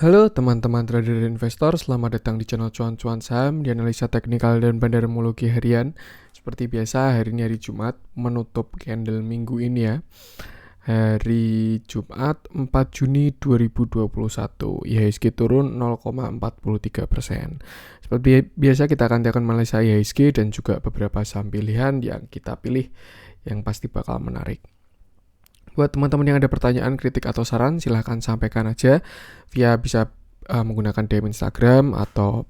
Halo teman-teman trader dan investor, selamat datang di channel Cuan-Cuan Saham di analisa teknikal dan bandarmologi harian. Seperti biasa, hari ini hari Jumat, menutup candle minggu ini ya. Hari Jumat 4 Juni 2021, IHSG turun 0,43%. Seperti biasa kita akan analisa IHSG dan juga beberapa saham pilihan yang kita pilih yang pasti bakal menarik. Buat teman-teman yang ada pertanyaan, kritik, atau saran, silahkan sampaikan aja via bisa menggunakan DM Instagram atau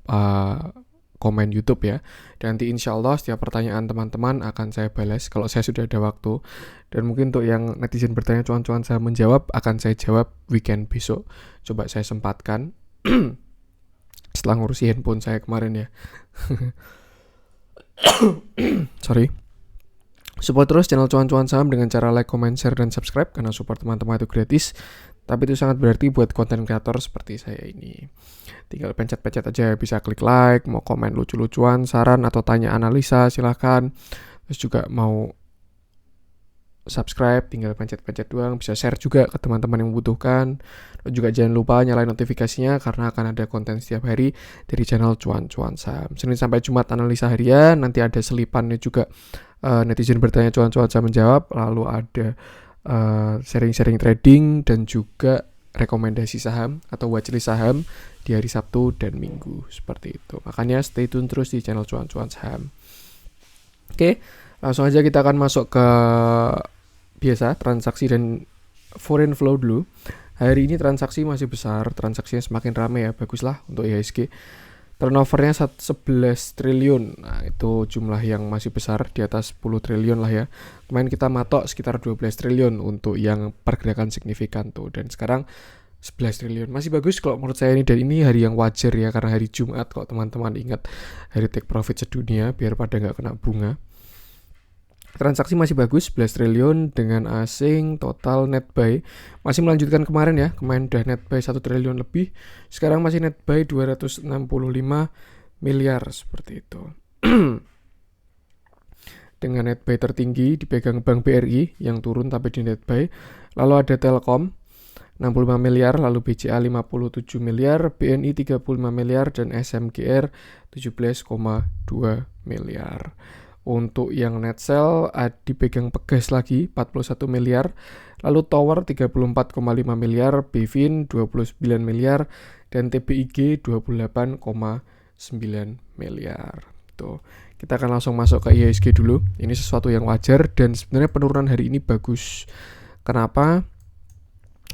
komen YouTube ya. Dan nanti insya Allah setiap pertanyaan teman-teman akan saya balas kalau saya sudah ada waktu. Dan mungkin untuk yang netizen bertanya cuan-cuan saya menjawab, akan saya jawab weekend besok. Coba saya sempatkan setelah ngurusi handphone saya kemarin ya. Sorry. Support terus channel Cuan-Cuan Saham dengan cara like, comment, share, dan subscribe karena support teman-teman itu gratis. Tapi itu sangat berarti buat konten kreator seperti saya ini. Tinggal pencet-pencet aja, bisa klik like, mau komen lucu-lucuan, saran atau tanya analisa silahkan. Terus juga mau subscribe, tinggal pencet-pencet doang, bisa share juga ke teman-teman yang membutuhkan. Dan juga jangan lupa nyalain notifikasinya karena akan ada konten setiap hari dari channel Cuan-Cuan Saham. Senin sampai Jumat analisa harian, nanti ada selipannya juga netizen bertanya cuan-cuan saya menjawab, lalu ada sharing-sharing trading dan juga rekomendasi saham atau watchlist saham di hari Sabtu dan Minggu seperti itu. Makanya stay tune terus di channel Cuan-Cuan Saham. Oke, langsung aja kita akan masuk ke biasa transaksi dan foreign flow dulu. Hari ini transaksi masih besar, transaksinya semakin ramai ya, baguslah untuk IHSG. Turnovernya 11 triliun. Nah, itu jumlah yang masih besar, di atas 10 triliun lah ya. Kemarin kita matok sekitar 12 triliun untuk yang pergerakan signifikan tuh. Dan sekarang 11 triliun. Masih bagus kalau menurut saya ini, dan ini hari yang wajar ya, karena hari Jumat kalau teman-teman ingat hari take profit sedunia biar pada nggak kena bunga. Transaksi masih bagus, 11 triliun dengan asing, total net buy masih melanjutkan kemarin ya. Kemarin udah net buy 1 triliun lebih, sekarang masih net buy 265 miliar seperti itu. Dengan net buy tertinggi dipegang Bank BRI yang turun tapi di net buy. Lalu ada Telkom 65 miliar, lalu BCA 57 miliar, BNI 35 miliar, dan SMGR 17,2 miliar. Untuk yang net sell dipegang Pegas lagi 41 miliar, lalu Tower 34,5 miliar, Bevin 29 miliar, dan TBIG 28,9 miliar. Tuh. Kita akan langsung masuk ke IHSG dulu. Ini sesuatu yang wajar dan sebenarnya penurunan hari ini bagus. Kenapa?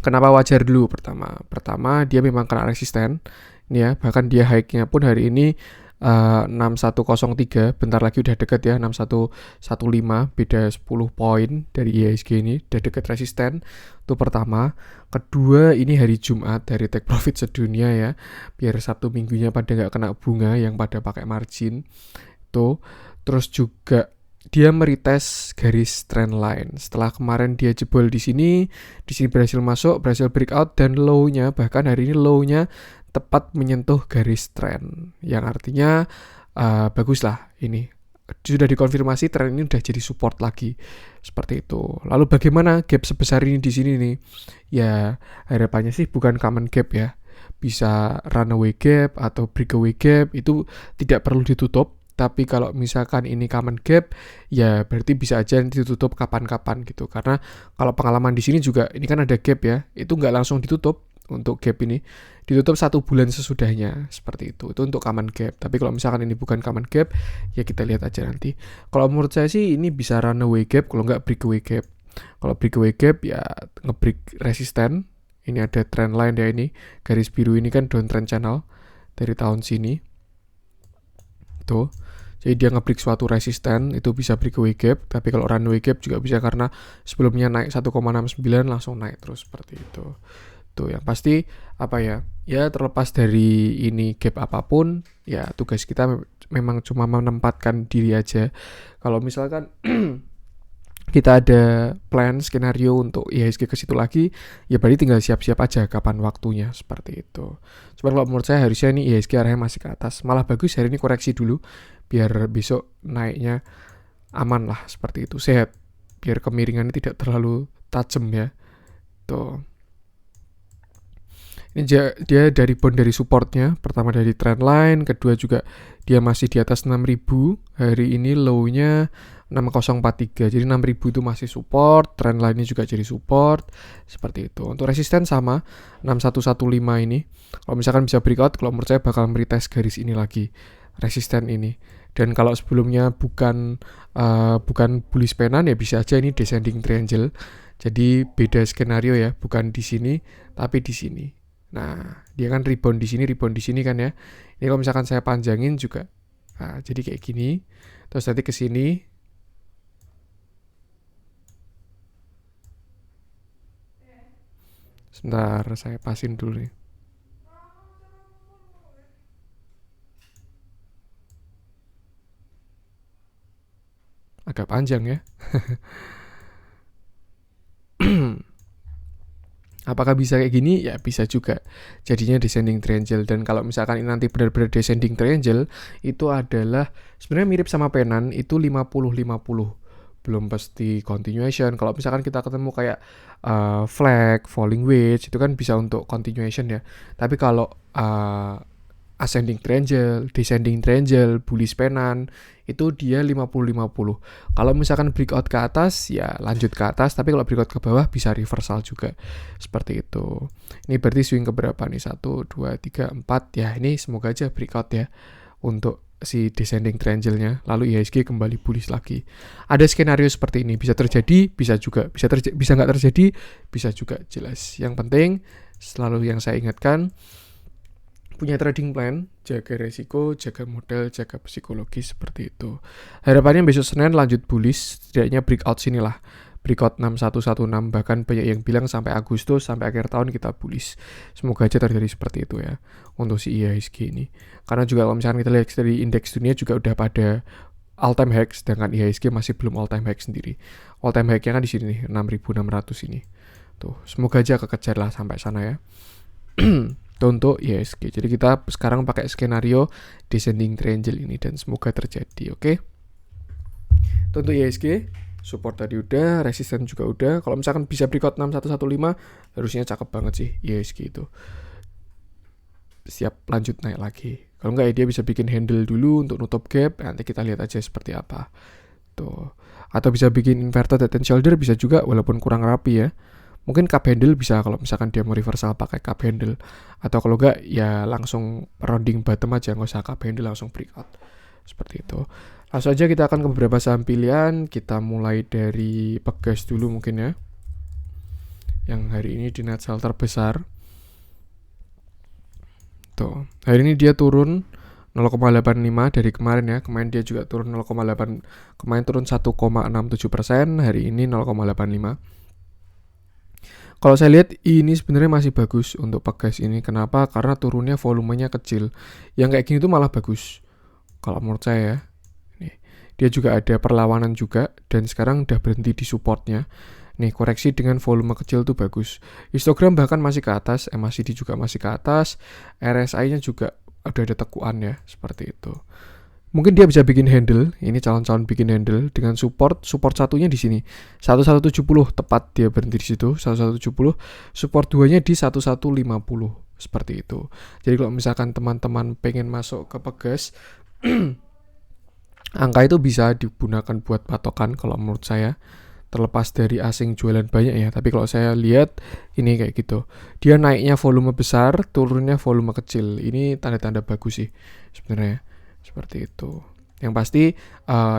Kenapa wajar dulu? Pertama dia memang kena resisten. Ini ya, bahkan dia high-nya pun hari ini 6103, bentar lagi udah deket ya, 6115, beda 10 poin dari IHSG ini, udah deket resisten. Itu pertama. Kedua, ini hari Jumat, hari take profit sedunia ya, biar Sabtu minggunya pada nggak kena bunga yang pada pakai margin tuh. Terus juga dia meretest garis trend line. Setelah kemarin dia jebol di sini berhasil masuk, berhasil breakout, dan low-nya, bahkan hari ini low-nya tepat menyentuh garis trend, yang artinya bagus lah ini. Sudah dikonfirmasi tren ini udah jadi support lagi seperti itu. Lalu bagaimana gap sebesar ini di sini nih? Ya harapannya sih bukan common gap ya, bisa runaway gap atau breakaway gap, itu tidak perlu ditutup. Tapi kalau misalkan ini common gap, ya berarti bisa aja ditutup kapan-kapan gitu. Karena kalau pengalaman di sini juga, ini kan ada gap ya, itu nggak langsung ditutup. Untuk gap ini ditutup 1 bulan sesudahnya seperti itu untuk common gap. Tapi kalau misalkan ini bukan common gap, ya kita lihat aja nanti. Kalau menurut saya sih ini bisa runaway gap, kalau nggak breakaway gap. Kalau breakaway gap ya ngebreak resisten. Ini ada trend line ya, ini garis biru ini kan downtrend channel dari tahun sini tuh. Jadi dia ngebreak suatu resisten, itu bisa breakaway gap. Tapi kalau runaway gap juga bisa, karena sebelumnya naik 1,69 langsung naik terus seperti itu. Tuh, yang pasti apa ya terlepas dari ini gap apapun, ya tugas kita memang cuma menempatkan diri aja. Kalau misalkan kita ada plan skenario untuk IHSG ke situ lagi, ya berarti tinggal siap-siap aja kapan waktunya seperti itu. Cuman kalau menurut saya harusnya ini IHSG arahnya masih ke atas. Malah bagus hari ini koreksi dulu biar besok naiknya aman lah seperti itu, sehat. Biar kemiringannya tidak terlalu tajam ya. Tuh. Ini dia dari bond dari supportnya, pertama dari trendline, kedua juga dia masih di atas 6000. Hari ini low-nya 6043. Jadi 6000 itu masih support, trendline-nya juga jadi support. Seperti itu. Untuk resisten sama 6115 ini. Kalau misalkan bisa breakout, kalau menurut saya bakal meretest garis ini lagi, resisten ini. Dan kalau sebelumnya bukan bullish penan, ya bisa aja ini descending triangle. Jadi beda skenario ya, bukan di sini tapi di sini. Nah, dia kan rebound di sini kan ya. Ini kalau misalkan saya panjangin juga. Nah, jadi kayak gini. Terus nanti ke sini. Sebentar, saya pasin dulu nih. Agak panjang ya. Apakah bisa kayak gini? Ya bisa juga. Jadinya descending triangle. Dan kalau misalkan ini nanti benar-benar descending triangle, itu adalah sebenarnya mirip sama penan, itu 50-50. Belum pasti continuation. Kalau misalkan kita ketemu kayak flag, falling wedge, itu kan bisa untuk continuation ya. Tapi kalau ascending triangle, descending triangle, bullish penan, itu dia 50-50. Kalau misalkan breakout ke atas, ya lanjut ke atas. Tapi kalau breakout ke bawah, bisa reversal juga. Seperti itu. Ini berarti swing ke berapa nih? 1, 2, 3, 4. Ya ini semoga aja breakout ya. Untuk si descending triangle-nya. Lalu IHSG kembali bullish lagi. Ada skenario seperti ini. Bisa terjadi, bisa juga. Bisa nggak terjadi, bisa juga. Jelas. Yang penting, selalu yang saya ingatkan, punya trading plan, jaga resiko, jaga modal, jaga psikologi, seperti itu. Harapannya besok Senin lanjut bullish, setidaknya breakout sinilah. Breakout 6116, bahkan banyak yang bilang sampai Agustus, sampai akhir tahun kita bullish. Semoga aja terjadi seperti itu ya, untuk si IHSG ini. Karena juga kalau misalkan kita lihat dari indeks dunia juga udah pada all time high, sedangkan IHSG masih belum all time high sendiri. All time high-nya kan di sini nih, 6600 ini. Tuh, semoga aja kekejar lah sampai sana ya. Itu untuk IHSG. Jadi kita sekarang pakai skenario descending triangle ini dan semoga terjadi, oke? Itu untuk IHSG. Support tadi udah, resisten juga udah. Kalau misalkan bisa breakout 6115, harusnya cakep banget sih IHSG itu. Siap lanjut naik lagi. Kalau enggak ya dia bisa bikin handle dulu untuk nutup gap, nanti kita lihat aja seperti apa. Tuh. Atau bisa bikin inverted head and shoulder, bisa juga walaupun kurang rapi ya. Mungkin cup handle bisa kalau misalkan dia mau reversal pakai cup handle. Atau kalau enggak ya langsung rounding bottom aja, nggak usah cup handle, langsung breakout. Seperti itu. Langsung aja kita akan ke beberapa saham pilihan. Kita mulai dari Pegas dulu mungkin ya. Yang hari ini di net sell terbesar. Tuh. Hari ini dia turun 0,85 dari kemarin ya. Kemarin dia juga turun 0,8. Kemarin turun 1,67%, hari ini 0,85. Kalau saya lihat ini sebenarnya masih bagus untuk Pegas ini. Kenapa? Karena turunnya volumenya kecil. Yang kayak gini tuh malah bagus. Kalau menurut saya. Nih, dia juga ada perlawanan juga dan sekarang udah berhenti di supportnya. Nih, koreksi dengan volume kecil tuh bagus. Histogram bahkan masih ke atas, MACD juga masih ke atas, RSI-nya juga udah ada tekuan ya, seperti itu. Mungkin dia bisa bikin handle, ini calon-calon bikin handle dengan support satunya di sini 1170, tepat dia berhenti di situ 1170, support 2-nya di 1150 seperti itu. Jadi kalau misalkan teman-teman pengen masuk ke Pegas, angka itu bisa digunakan buat patokan kalau menurut saya, terlepas dari asing jualan banyak ya. Tapi kalau saya lihat ini kayak gitu, dia naiknya volume besar, turunnya volume kecil. Ini tanda-tanda bagus sih sebenarnya. Seperti itu. Yang pasti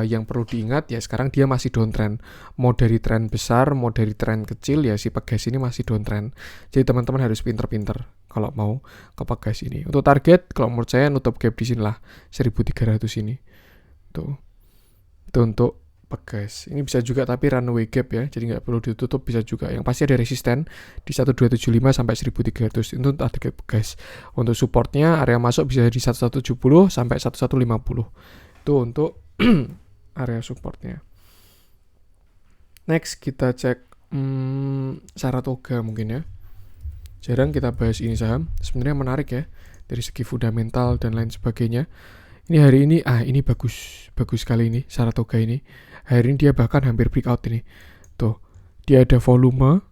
yang perlu diingat ya, sekarang dia masih downtrend. Mau dari tren besar, mau dari tren kecil, ya si Pegas ini masih downtrend. Jadi teman-teman harus pinter-pinter kalau mau ke Pegas ini. Untuk target, kalau menurut saya nutup gap di sini lah 1300 ini. Tuh. Itu untuk Pegas. Ini bisa juga tapi runway gap ya, jadi nggak perlu ditutup, bisa juga. Yang pasti ada resisten di 1275 sampai 1300. Itu target Pegas. Untuk supportnya area masuk bisa di 1170 sampai 1150. Itu untuk area supportnya. Next kita cek Saratoga mungkin ya. Jarang kita bahas ini saham. Sebenarnya menarik ya dari segi fundamental dan lain sebagainya. Ini hari ini ini bagus sekali ini Saratoga ini. Hari ini dia bahkan hampir breakout ini. Tuh, dia ada volume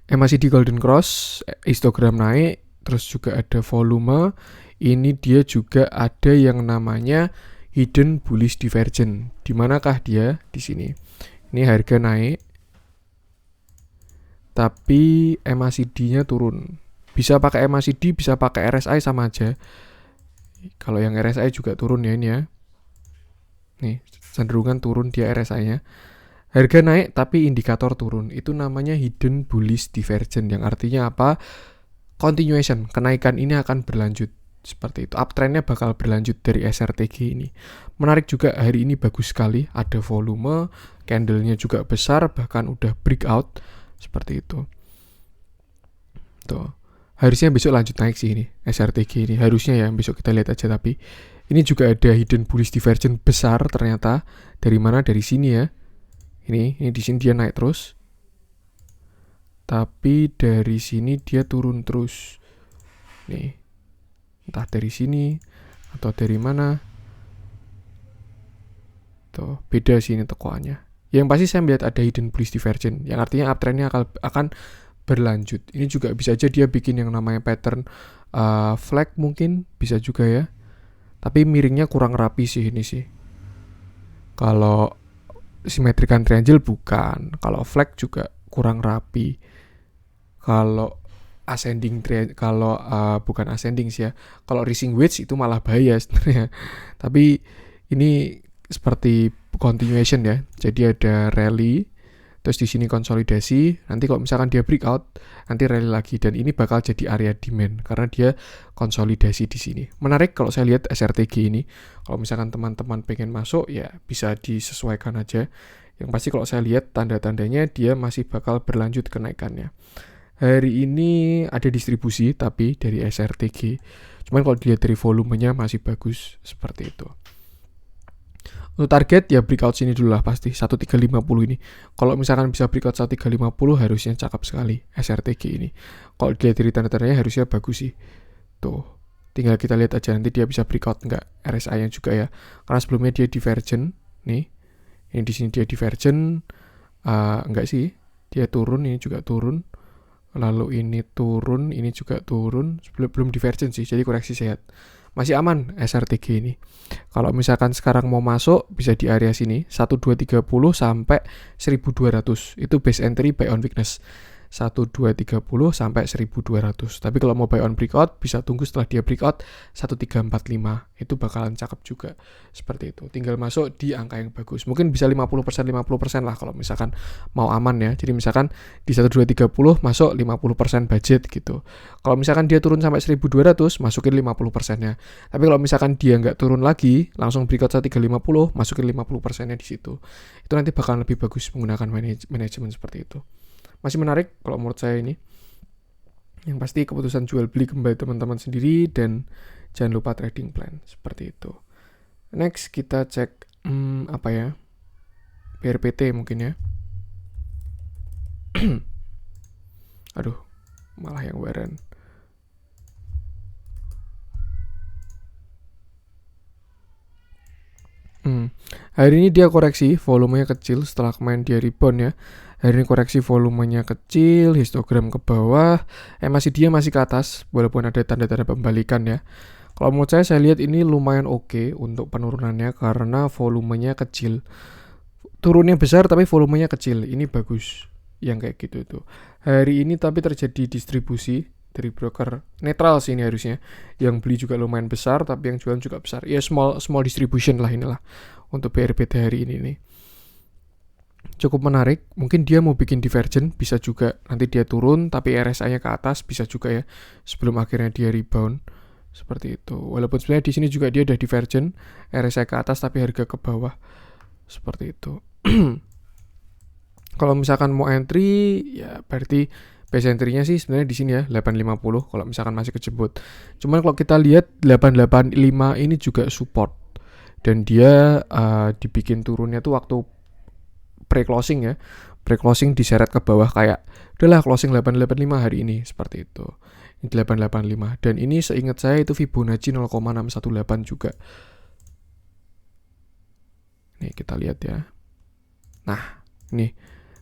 MACD Golden Cross, histogram naik, terus juga ada volume. Ini dia juga ada yang namanya hidden bullish divergence. Di manakah dia? Di sini. Ini harga naik, tapi MACD-nya turun. Bisa pakai MACD, bisa pakai RSI sama aja. Kalau yang RSI juga turun ya ini ya. Nih, cenderungan turun dia RSI-nya. Harga naik tapi indikator turun. Itu namanya hidden bullish divergence, yang artinya apa? Continuation, kenaikan ini akan berlanjut. Seperti itu. Uptrendnya bakal berlanjut dari SRTG ini. Menarik juga, hari ini bagus sekali. Ada volume, candle-nya juga besar, bahkan udah breakout. Seperti itu. Tuh. Harusnya besok lanjut naik sih ini SRTG ini. Harusnya ya, besok kita lihat aja. Tapi ini juga ada hidden bullish divergence besar ternyata. Dari mana? Dari sini ya. Ini di sini dia naik terus. Tapi dari sini dia turun terus. Nih. Entah dari sini atau dari mana. Tuh, beda sih ini tekuannya. Yang pasti saya melihat ada hidden bullish divergence, yang artinya uptrendnya akan berlanjut. Ini juga bisa aja dia bikin yang namanya pattern flag, mungkin bisa juga ya. Tapi miringnya kurang rapi sih ini sih. Kalau symmetrical triangle bukan. Kalau flag juga kurang rapi. Kalau ascending kalau bukan ascending sih ya. Kalau rising wedge itu malah bahaya sebenarnya. Tapi ini seperti continuation ya. Jadi ada rally, terus di sini konsolidasi. Nanti kalau misalkan dia breakout, nanti rally lagi, dan ini bakal jadi area demand karena dia konsolidasi di sini. Menarik kalau saya lihat SRTG ini. Kalau misalkan teman-teman pengen masuk ya bisa disesuaikan aja. Yang pasti kalau saya lihat tanda-tandanya dia masih bakal berlanjut kenaikannya. Hari ini ada distribusi tapi dari SRTG. Cuman kalau dilihat dari volumenya masih bagus seperti itu. Untuk target ya breakout sini dulu lah pasti 1350 ini. Kalau misalkan bisa breakout 1350 harusnya cakep sekali SRTG ini. Kalau dilihat dari tanda-tandanya harusnya bagus sih. Tuh. Tinggal kita lihat aja nanti dia bisa breakout enggak RSI-nya juga ya. Karena sebelumnya dia divergent nih. Ini di sini dia divergent, enggak sih. Dia turun, ini juga turun. Lalu ini turun, ini juga turun. Belum divergent sih, jadi koreksi sehat. Masih aman SRTG ini. Kalau misalkan sekarang mau masuk, bisa di area sini 1230 sampai 1200. Itu base entry buy on weakness. 1230 sampai 1200. Tapi kalau mau buy on breakout, bisa tunggu setelah dia breakout 1345. Itu bakalan cakep juga. Seperti itu. Tinggal masuk di angka yang bagus. Mungkin bisa 50% lah kalau misalkan mau aman ya. Jadi misalkan di 1230 masuk 50% budget gitu. Kalau misalkan dia turun sampai 1200, masukin 50%-nya. Tapi kalau misalkan dia nggak turun lagi, langsung breakout 1350, masukin 50%-nya di situ. Itu nanti bakalan lebih bagus menggunakan manajemen seperti itu. Masih menarik kalau menurut saya ini. Yang pasti keputusan jual beli kembali teman-teman sendiri, dan jangan lupa trading plan seperti itu. Next kita cek apa ya, BRPT mungkin ya. Aduh, malah yang baren. Hari ini dia koreksi, volumenya kecil setelah kemarin dia rebound ya. Hari ini koreksi, volumenya kecil, histogram ke bawah, MACD masih ke atas, walaupun ada tanda-tanda pembalikan ya. Kalau menurut saya lihat ini lumayan oke untuk penurunannya karena volumenya kecil. Turunnya besar tapi volumenya kecil, ini bagus. Yang kayak gitu tuh. Hari ini tapi terjadi distribusi dari broker netral sih ini harusnya. Yang beli juga lumayan besar, tapi yang jualan juga besar. Ya small distribution lah inilah untuk BRPT hari ini nih. Cukup menarik. Mungkin dia mau bikin divergent, bisa juga nanti dia turun tapi RSI-nya ke atas, bisa juga ya. Sebelum akhirnya dia rebound. Seperti itu. Walaupun sebenarnya di sini juga dia udah divergent, RSI ke atas tapi harga ke bawah. Seperti itu. Kalau misalkan mau entry ya berarti base entry-nya sih sebenarnya di sini ya 850 kalau misalkan masih kejebot. Cuman kalau kita lihat 885 ini juga support, dan dia dibikin turunnya tuh waktu pre-closing ya. Pre-closing diseret ke bawah kayak udahlah closing 885 hari ini seperti itu. Ini 885, dan ini seingat saya itu Fibonacci 0,618 juga. Nih kita lihat ya. Nah, nih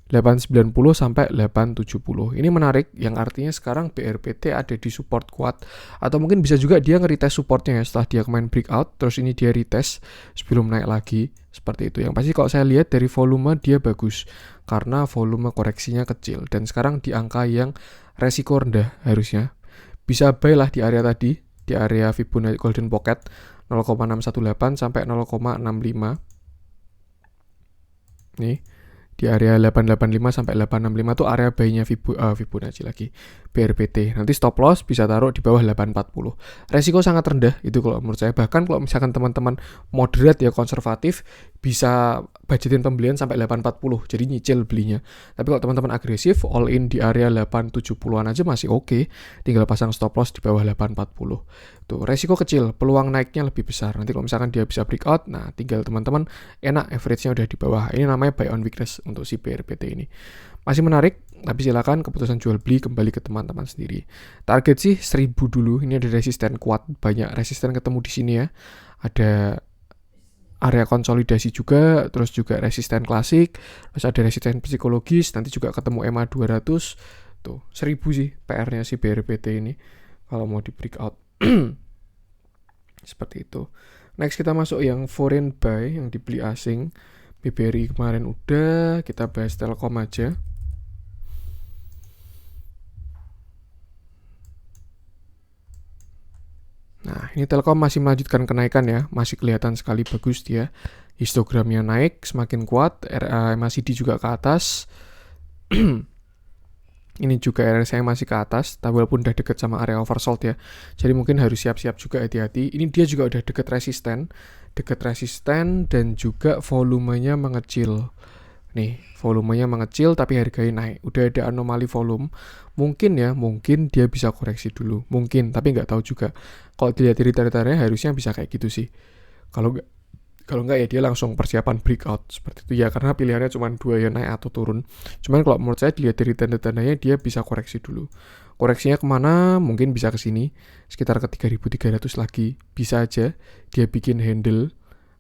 890 sampai 870. Ini menarik, yang artinya sekarang BRPT ada di support kuat, atau mungkin bisa juga dia nge-retest supportnya ya, setelah dia kemarin breakout, terus ini dia retest sebelum naik lagi, seperti itu. Yang pasti kalau saya lihat dari volume dia bagus, karena volume koreksinya kecil, dan sekarang di angka yang resiko rendah harusnya. Bisa buy lah di area tadi, di area Fibonacci Golden Pocket 0,618 sampai 0,65. Nih, di area 885 sampai 865 tuh area buy-nya Fibonacci lagi, BRPT. Nanti stop loss bisa taruh di bawah 840. Resiko sangat rendah itu kalau menurut saya. Bahkan kalau misalkan teman-teman moderate ya, konservatif, bisa budgetin pembelian sampai 840, jadi nyicil belinya. Tapi kalau teman-teman agresif, all in di area 870-an aja masih oke. Tinggal pasang stop loss di bawah 840. Tuh, resiko kecil, peluang naiknya lebih besar. Nanti kalau misalkan dia bisa breakout, nah tinggal teman-teman enak, average-nya udah di bawah. Ini namanya buy on weakness untuk si BRPT ini. Masih menarik, tapi silakan keputusan jual beli kembali ke teman-teman sendiri. Target sih 1000 dulu. Ini ada resisten kuat, banyak resisten ketemu di sini ya. Ada area konsolidasi juga, terus juga resisten klasik, terus ada resisten psikologis, nanti juga ketemu EMA 200. Tuh, 1000 sih PR-nya si BRPT ini kalau mau di breakout. Seperti itu. Next kita masuk yang foreign buy, yang dibeli asing. BBRI kemarin udah, kita bahas Telkom aja. Nah, ini Telkom masih melanjutkan kenaikan ya, masih kelihatan sekali bagus dia. Histogramnya naik, semakin kuat, MACD juga ke atas. Ini juga RSI masih ke atas, tapi walaupun udah deket sama area oversold ya. Jadi mungkin harus siap-siap juga, hati-hati. Ini dia juga udah deket resisten dan juga volumenya mengecil. Nih, volumenya mengecil tapi harganya naik. Udah ada anomali volume. Mungkin dia bisa koreksi dulu. Mungkin, tapi nggak tahu juga. Kalau dilihat dari tanda-tandanya harusnya bisa kayak gitu sih. Kalau nggak ya dia langsung persiapan breakout seperti itu ya, karena pilihannya cuma dua ya, naik atau turun. Cuman kalau menurut saya dilihat dari tanda-tandanya dia bisa koreksi dulu. Koreksinya kemana? Mungkin bisa ke sini, sekitar ke 3.300 lagi. Bisa aja dia bikin handle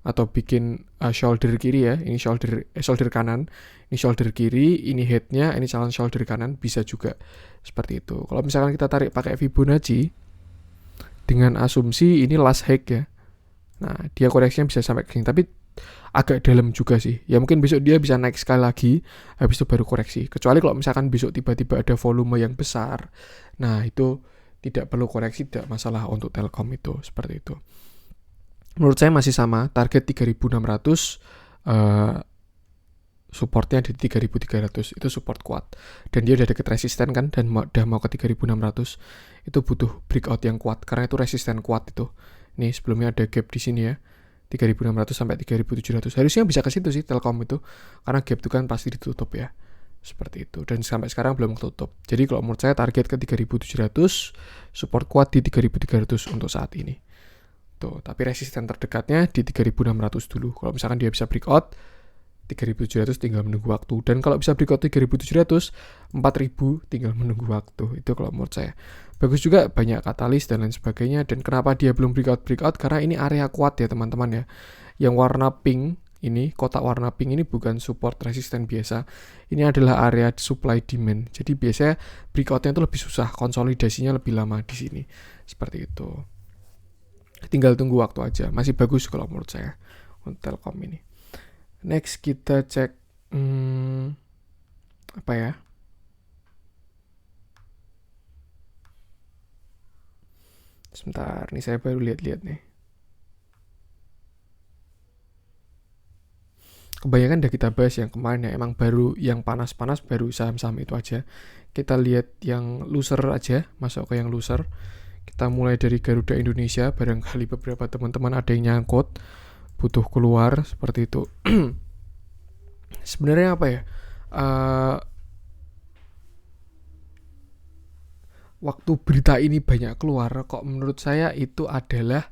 atau bikin shoulder kiri ya. Ini shoulder kanan, ini shoulder kiri, ini headnya, ini calon shoulder kanan, bisa juga seperti itu. Kalau misalkan kita tarik pakai Fibonacci dengan asumsi ini last high ya. Nah, dia koreksinya bisa sampai ke sini, tapi agak dalam juga sih. Ya mungkin besok dia bisa naik sekali lagi, habis itu baru koreksi. Kecuali kalau misalkan besok tiba-tiba ada volume yang besar, nah itu tidak perlu koreksi, tidak masalah untuk Telkom itu, seperti itu. Menurut saya masih sama, target 3.600, supportnya di 3.300, itu support kuat. Dan dia udah deket resisten kan, dan udah mau ke 3.600, itu butuh breakout yang kuat, karena itu resisten kuat itu. Nih sebelumnya ada gap di sini ya, 3.600 sampai 3.700. Harusnya bisa ke situ sih Telkom itu, karena gap itu kan pasti ditutup ya. Seperti itu, dan sampai sekarang belum ketutup. Jadi kalau menurut saya target ke 3.700, support kuat di 3.300 untuk saat ini. Tuh, tapi resisten terdekatnya di 3.600 dulu. Kalau misalkan dia bisa breakout 3.700 tinggal menunggu waktu. Dan kalau bisa breakout 3.700, 4.000 tinggal menunggu waktu. Itu kalau menurut saya. Bagus juga, banyak katalis dan lain sebagainya. Dan kenapa dia belum breakout? Karena ini area kuat ya teman-teman ya. Yang warna pink ini, kotak warna pink ini bukan support resisten biasa. Ini adalah area supply demand. Jadi biasanya breakoutnya itu lebih susah, konsolidasinya lebih lama di sini. Seperti itu. Tinggal tunggu waktu aja. Masih bagus kalau menurut saya untuk Telkom ini. Next kita cek apa ya? Sebentar, nih saya baru lihat-lihat nih. Kebanyakan udah kita bahas yang kemarin ya, emang baru yang panas-panas baru saham-saham itu aja. Kita lihat yang loser aja, masuk ke yang loser. Kita mulai dari Garuda Indonesia, barangkali beberapa teman-teman ada yang nyangkut, butuh keluar, seperti itu. Sebenarnya apa ya? Waktu berita ini banyak keluar, kok menurut saya itu adalah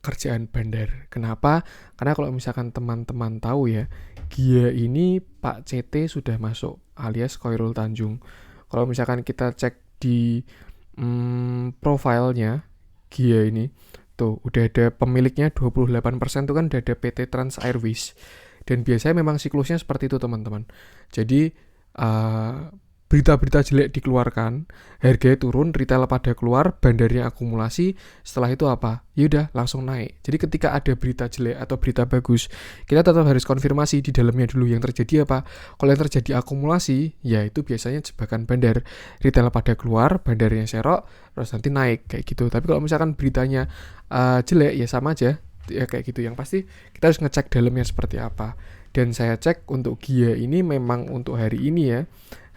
kerjaan bandar. Kenapa? Karena kalau misalkan teman-teman tahu ya, Gia ini Pak CT sudah masuk, alias Khairul Tanjung. Kalau misalkan kita cek di profilnya Gia ini, tuh udah ada pemiliknya 28% tuh kan, udah ada PT Trans Airways. Dan biasanya memang siklusnya seperti itu teman-teman. Jadi berita-berita jelek dikeluarkan, harganya turun, retail pada keluar, bandarnya akumulasi, setelah itu apa? Yaudah langsung naik. Jadi ketika ada berita jelek atau berita bagus, kita tetap harus konfirmasi di dalamnya dulu yang terjadi apa. Kalau yang terjadi akumulasi, ya itu biasanya jebakan bandar. Retail pada keluar, bandarnya serok, terus nanti naik kayak gitu. Tapi kalau misalkan beritanya jelek, ya sama aja. Ya kayak gitu. Yang pasti kita harus ngecek dalamnya seperti apa. Dan saya cek untuk Gia ini memang untuk hari ini ya.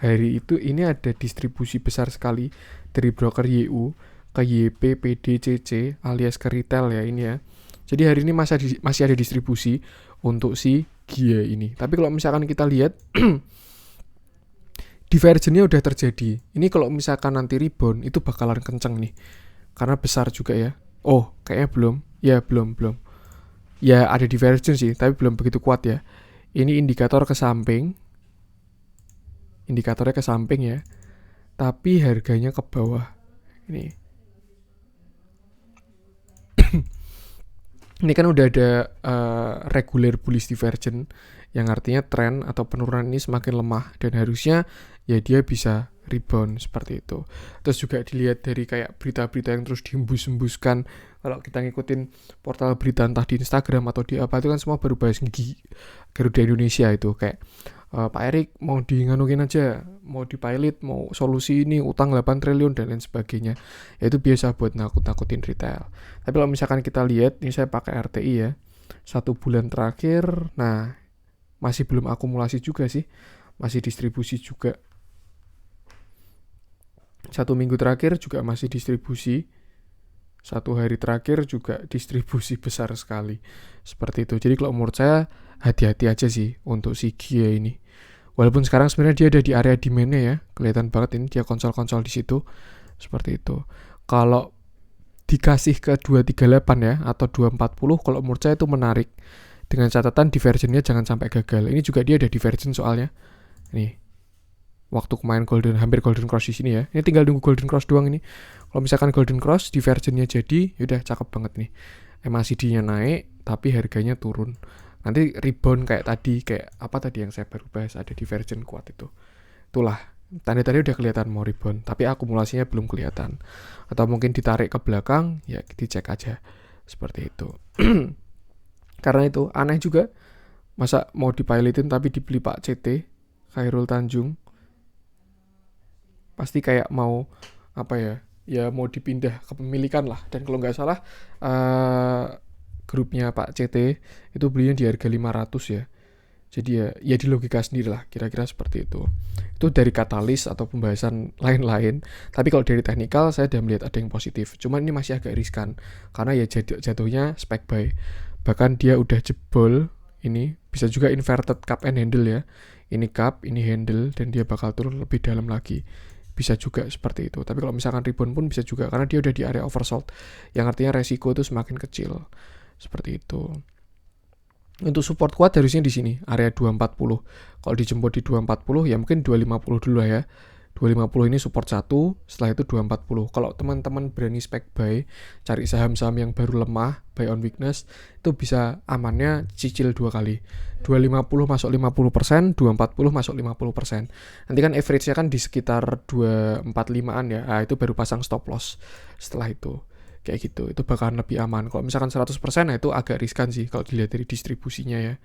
Hari itu ini ada distribusi besar sekali dari broker YU ke YP, PD, CC alias ke retail ya ini ya. Jadi hari ini masih ada distribusi untuk si Gia ini. Tapi kalau misalkan kita lihat divergennya udah terjadi. Ini kalau misalkan nanti rebound itu bakalan kenceng nih. Karena besar juga ya. Oh, kayaknya belum. Ya, belum. Ya ada divergen sih, tapi belum begitu kuat ya. Ini indikator ke samping. Indikatornya ke samping ya. Tapi harganya ke bawah. Ini. Ini kan udah ada regular bullish divergence yang artinya tren atau penurunan ini semakin lemah dan harusnya ya dia bisa rebound seperti itu. Terus juga dilihat dari kayak berita-berita yang terus dihembus-hembuskan. Kalau kita ngikutin portal berita entah di Instagram atau di apa itu kan semua baru bahas Garuda Indonesia itu kayak Pak Erik mau nganukin aja, mau dipilot, mau solusi ini utang 8 triliun dan lain sebagainya. Ya itu biasa buat nakut-nakutin retail. Tapi kalau misalkan kita lihat, ini saya pakai RTI ya. 1 bulan terakhir, nah masih belum akumulasi juga sih. Masih distribusi juga. 1 minggu terakhir juga masih distribusi. 1 hari terakhir juga distribusi besar sekali. Seperti itu. Jadi kalau menurut saya hati-hati aja sih untuk si Gia ini. Walaupun sekarang sebenarnya dia ada di area demand-nya ya. Kelihatan banget ini dia konsol-konsol di situ. Seperti itu. Kalau dikasih ke 238 ya atau 240 kalau menurut saya itu menarik. Dengan catatan divergennya jangan sampai gagal. Ini juga dia ada divergen soalnya. Nih. Waktu kemarin hampir golden cross di sini ya. Ini tinggal nunggu golden cross doang ini. Kalau misalkan golden cross divergennya jadi, yaudah cakep banget nih. MACD-nya naik tapi harganya turun. Nanti rebound kayak tadi, kayak apa tadi yang saya baru bahas, ada divergen kuat itu. Itulah, tanda-tanda udah kelihatan mau rebound, tapi akumulasinya belum kelihatan. Atau mungkin ditarik ke belakang, ya dicek aja. Seperti itu. Karena itu, aneh juga. Masa mau dipilotin tapi dibeli Pak CT, Khairul Tanjung. Pasti kayak mau, apa ya, ya mau dipindah kepemilikan lah. Dan kalau nggak salah, grupnya Pak CT itu belinya di harga 500 ya. Jadi ya di logika sendiri lah, kira-kira seperti itu. Itu dari katalis atau pembahasan lain-lain. Tapi kalau dari teknikal saya sudah melihat ada yang positif. Cuman ini masih agak riskan karena ya jatuhnya spec buy. Bahkan dia udah jebol ini, bisa juga inverted cup and handle ya. Ini cup, ini handle dan dia bakal turun lebih dalam lagi. Bisa juga seperti itu. Tapi kalau misalkan rebound pun bisa juga karena dia udah di area oversold. Yang artinya resiko itu semakin kecil. Seperti itu. Untuk support kuat harusnya di sini, area 240. Kalau dijemput di 240 ya mungkin 250 dulu lah ya. 250 ini support 1, setelah itu 240. Kalau teman-teman berani spec buy, cari saham-saham yang baru lemah, buy on weakness, itu bisa amannya cicil 2 kali. 250 masuk 50%, 240 masuk 50%. Nanti kan average-nya kan di sekitar 245-an ya. Nah, itu baru pasang stop loss setelah itu. Kayak gitu, itu bakalan lebih aman. Kalau misalkan 100% nah itu agak riskan sih kalau dilihat dari distribusinya ya.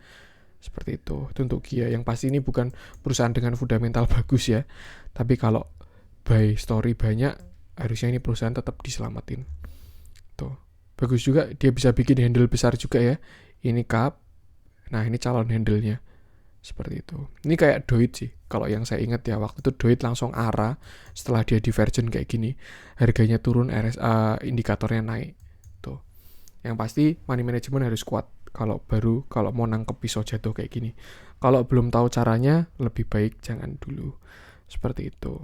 Seperti itu. Itu untuk Gia. Yang pasti ini bukan perusahaan dengan fundamental bagus ya. Tapi kalau buy story banyak, harusnya ini perusahaan tetap diselamatin. Tuh. Bagus juga, dia bisa bikin handle besar juga ya. Ini cup. Nah, ini calon handle-nya. Seperti itu. Ini kayak Doit sih. Kalau yang saya ingat ya, waktu itu Doit langsung ARA setelah dia divergen kayak gini. Harganya turun, RSA indikatornya naik. Tuh. Yang pasti money management harus kuat kalau mau nangkep pisau jatuh kayak gini. Kalau belum tahu caranya, lebih baik jangan dulu. Seperti itu.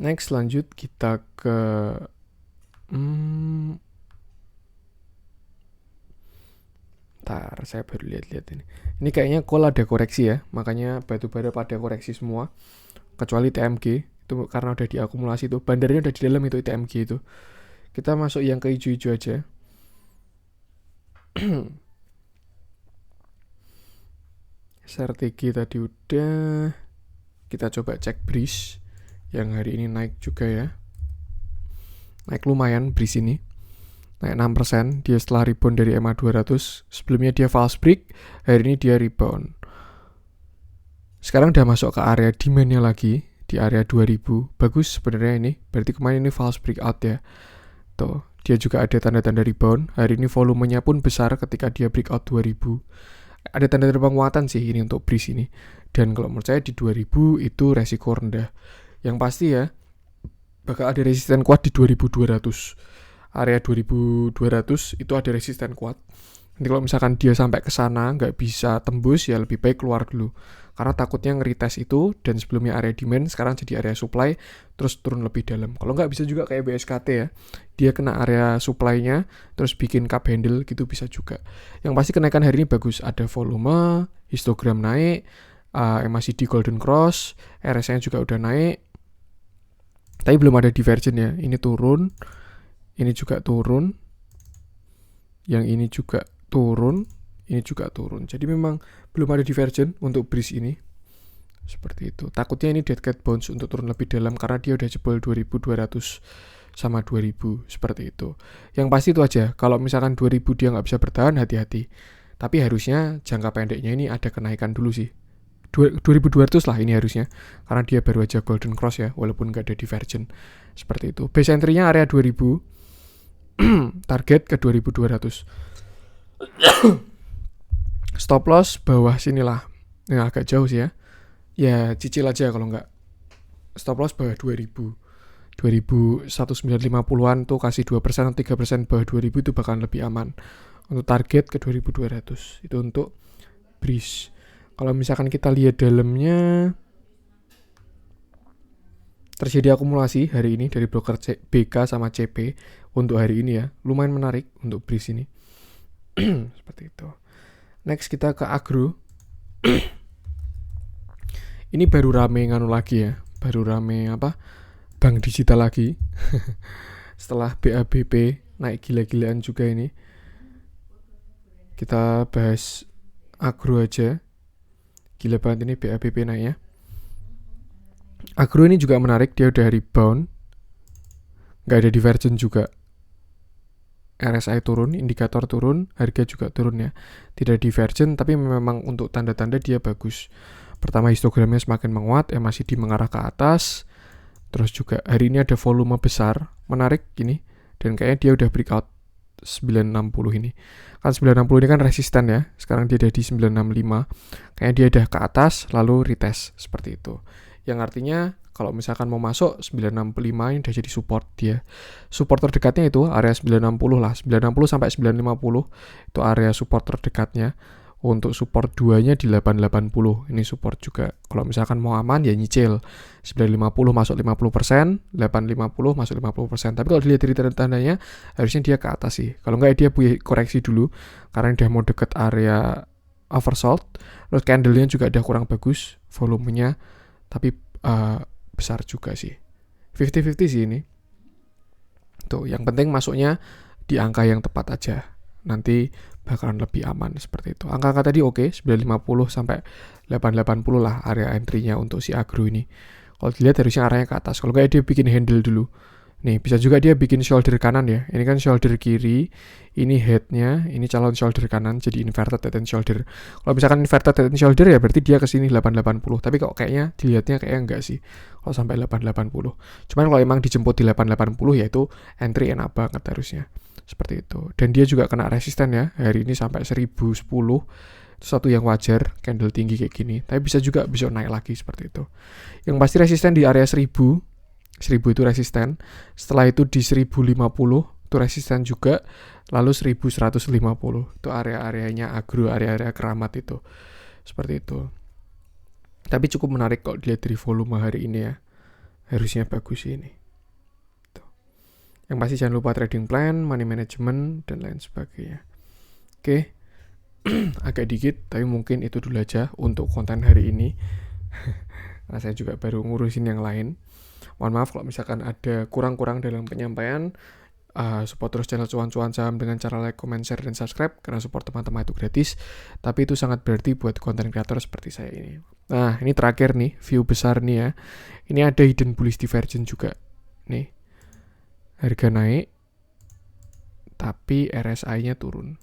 Next, lanjut kita ke Ntar, saya baru lihat-lihat ini. Ini kayaknya call ada koreksi ya, makanya batu-bara pada koreksi semua. Kecuali TMG, itu karena udah diakumulasi tuh. Bandarnya udah di dalam itu TMG itu. Kita masuk yang ke hijau-hijau aja. Strategi tadi udah. Kita coba cek BRIS yang hari ini naik juga ya. Naik lumayan BRIS ini. Naik 6%, dia setelah rebound dari EMA 200. Sebelumnya dia false break, hari ini dia rebound. Sekarang udah masuk ke area demand-nya lagi, di area 2000. Bagus sebenarnya ini, berarti kemarin ini false breakout ya. Tuh, dia juga ada tanda-tanda rebound. Hari ini volumenya pun besar ketika dia breakout 2000. Ada tanda-tanda penguatan sih ini untuk BRIS ini. Dan kalau menurut saya di 2000 itu resiko rendah. Yang pasti ya, bakal ada resisten kuat di 2200. Area 2200 itu ada resisten kuat. Nanti kalau misalkan dia sampai ke sana nggak bisa tembus, ya lebih baik keluar dulu. Karena takutnya nge-retest itu, dan sebelumnya area demand, sekarang jadi area supply, terus turun lebih dalam. Kalau nggak bisa juga kayak BSKT ya. Dia kena area supply-nya, terus bikin cup handle gitu bisa juga. Yang pasti kenaikan hari ini bagus. Ada volume, histogram naik, MACD Golden Cross, RSI juga udah naik. Tapi belum ada divergence ya. Ini turun, ini juga turun, yang ini juga turun, ini juga turun. Jadi memang belum ada divergence untuk BRIS ini. Seperti itu. Takutnya ini dead cat bounce untuk turun lebih dalam karena dia udah jebol 2200 sama 2000. Seperti itu. Yang pasti itu aja. Kalau misalkan 2000 dia nggak bisa bertahan, hati-hati. Tapi harusnya jangka pendeknya ini ada kenaikan dulu sih. 2200 lah ini harusnya. Karena dia baru aja golden cross ya, walaupun nggak ada divergence. Seperti itu. Base entry-nya area 2000. Target ke 2200. Stop loss bawah sinilah. Yang agak jauh sih ya. Ya cicil aja kalau nggak. Stop loss bawah 2000. 1950-an tuh kasih 2% atau 3% bawah 2000 itu bakal lebih aman. Untuk target ke 2200. Itu untuk BRIS. Kalau misalkan kita lihat dalamnya, terjadi akumulasi hari ini dari broker BK sama CP untuk hari ini ya. Lumayan menarik untuk BRIS ini. Seperti itu. Next kita ke agro. Ini baru rame nganu lagi ya. Baru rame bank digital lagi. Setelah BABP naik gila-gilaan juga ini. Kita bahas agro aja. Gila banget ini BABP naik ya. Agro ini juga menarik, dia udah rebound. Gak ada divergence juga. RSI turun, indikator turun, harga juga turun ya. Tidak divergent, tapi memang untuk tanda-tanda dia bagus. Pertama, histogramnya semakin menguat, MACD mengarah ke atas. Terus juga hari ini ada volume besar, menarik gini. Dan kayaknya dia udah breakout 960 ini. Kan 960 ini kan resisten ya. Sekarang dia ada di 965. Kayaknya dia udah ke atas, lalu retest seperti itu. Yang artinya kalau misalkan mau masuk 965 ini udah jadi support dia. Support terdekatnya itu area 960 lah. 960 sampai 950 itu area support terdekatnya. Untuk support 2-nya di 880. Ini support juga. Kalau misalkan mau aman ya nyicil. 950 masuk 50%, 850 masuk 50%. Tapi kalau dilihat dari tanda-tandanya harusnya dia ke atas sih. Kalau enggak dia punya koreksi dulu karena udah mau deket area oversold. Terus candle-nya juga udah kurang bagus volumenya. Tapi besar juga sih. 50-50 sih ini. Tuh, yang penting masuknya di angka yang tepat aja. Nanti bakalan lebih aman seperti itu. Angka-angka tadi oke, 950 sampai 880 lah area entry-nya untuk si agro ini. Kalau dilihat harusnya arahnya ke atas. Kalau nggak dia bikin handle dulu. Nih, bisa juga dia bikin shoulder kanan ya. Ini kan shoulder kiri, ini head-nya, ini calon shoulder kanan, jadi inverted head and shoulder. Kalau misalkan inverted head and shoulder ya berarti dia ke sini 880. Tapi kok kayaknya dilihatnya kayaknya enggak sih. Kalau sampai 880. Cuman kalau emang dijemput di 880 ya itu entry enak banget harusnya. Seperti itu. Dan dia juga kena resisten ya. Hari ini sampai 1010. Itu satu yang wajar, candle tinggi kayak gini. Tapi bisa juga bisa naik lagi seperti itu. Yang pasti resisten di area 1000 itu resisten. Setelah itu di 1050 itu resisten juga. Lalu 1150 itu area-areanya agro, area-area keramat itu. Seperti itu. Tapi cukup menarik kalau dilihat dari volume hari ini ya. Harusnya bagus ini. Tuh. Yang pasti jangan lupa trading plan, money management, dan lain sebagainya. Oke. Agak dikit, tapi mungkin itu dulu aja untuk konten hari ini. Nah, saya juga baru ngurusin yang lain. Mohon maaf kalau misalkan ada kurang-kurang dalam penyampaian. support terus channel Cuan-Cuan Saham dengan cara like, comment, share, dan subscribe, karena support teman-teman itu gratis, tapi itu sangat berarti buat konten kreator seperti saya ini. Nah, ini terakhir nih, view besar nih ya. Ini ada hidden bullish divergence juga. Nih, harga naik, tapi RSI-nya turun.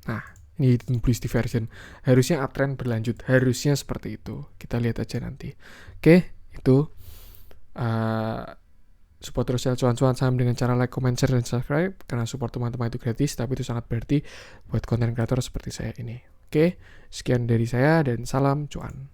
Nah, ini hidden bullish divergence. Harusnya uptrend berlanjut, harusnya seperti itu. Kita lihat aja nanti. Oke, itu support terus channel Cuan-Cuan Saham dengan cara like, comment, share, dan subscribe, karena support teman-teman itu gratis, tapi itu sangat berarti buat konten kreator seperti saya ini. Oke, sekian dari saya dan salam cuan.